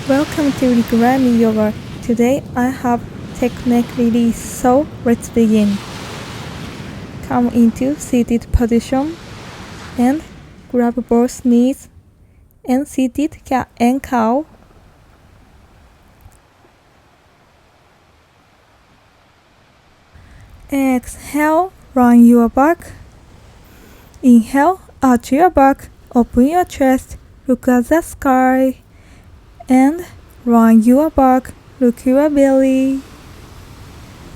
Welcome to reconnect yoga. Today I have technique release, so let's begin. Come into seated position and grab both knees and seated cat and cow. Exhale, round your back. Inhale, arch your back, open your chest, look at the sky. And round your back, look your belly.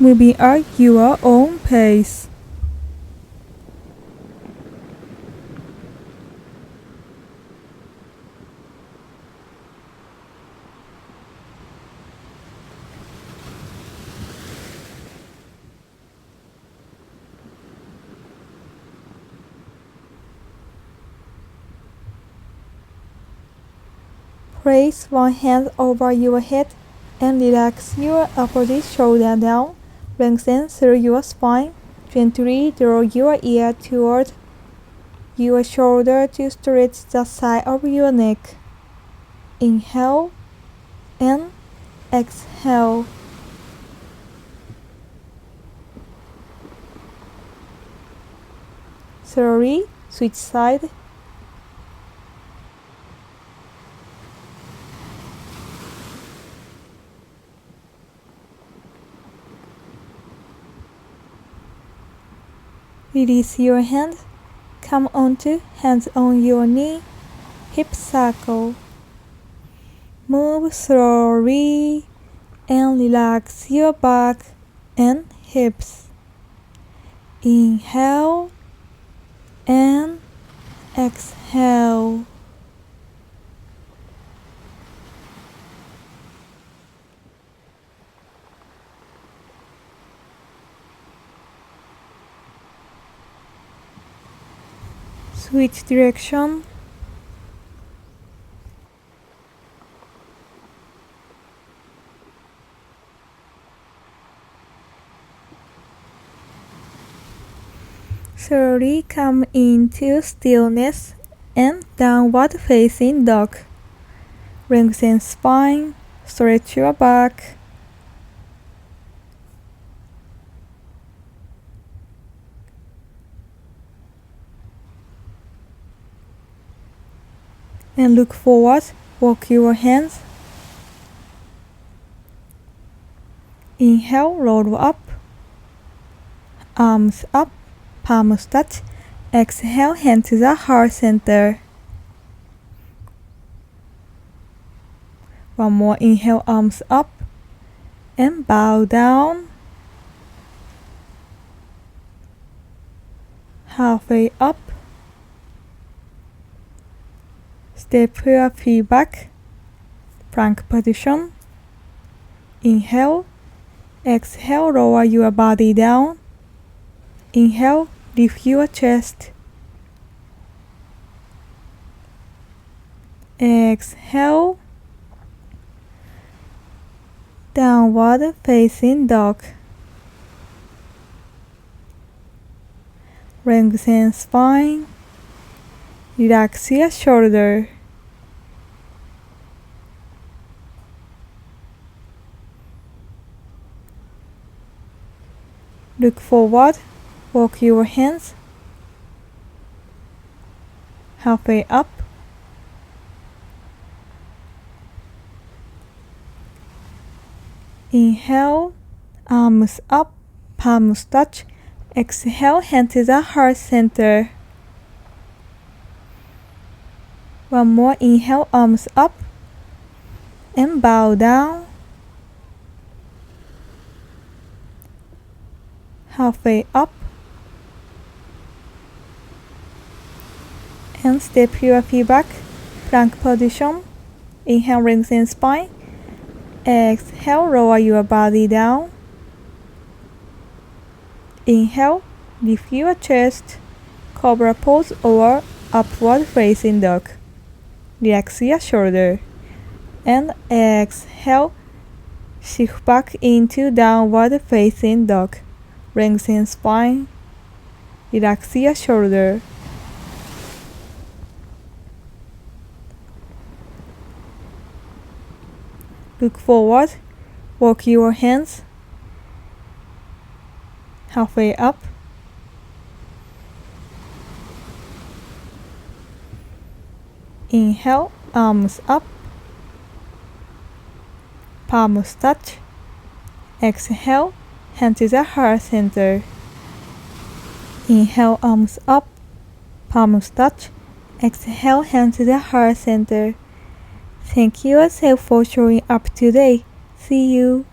Moving at your own pace. Place one hand over your head and relax your opposite shoulder down. Lengthen through your spine. Gently draw your ear toward your shoulder to stretch the side of your neck. Inhale and exhale. Slowly switch side. Release your hand. Come onto hands on your knee. Hip circle. Move slowly and relax your back and hips. Inhale and exhale. Switch direction. Slowly come into stillness and downward facing dog. Lengthen spine, stretch your back. And look forward, walk your hands. Inhale, roll up. Arms up, palms touch. Exhale, hand to the heart center. One more inhale, arms up. And bow down. Halfway up. Step your feet back, plank position. Inhale, exhale, lower your body down. Inhale, lift your chest. Exhale, downward facing dog. Lengthen spine. Relax your shoulder. Look forward, walk your hands. Halfway up. Inhale, arms up, palms touch. Exhale, hand to the heart center. One more inhale, arms up. And bow down. Halfway up. And step your feet back, plank position. Inhale, lengthen spine. Exhale, lower your body down. Inhale, lift your chest, cobra pose or upward facing dog. Relax your shoulder. And exhale, shift back into downward facing dog. Lengthen spine. Relax your shoulder. Look forward. Walk your hands halfway up. Inhale, arms up. Palms touch. Exhale, hand to the heart center. Inhale, arms up. Palms touch. Exhale, hand to the heart center. Thank you yourself for showing up today. See you.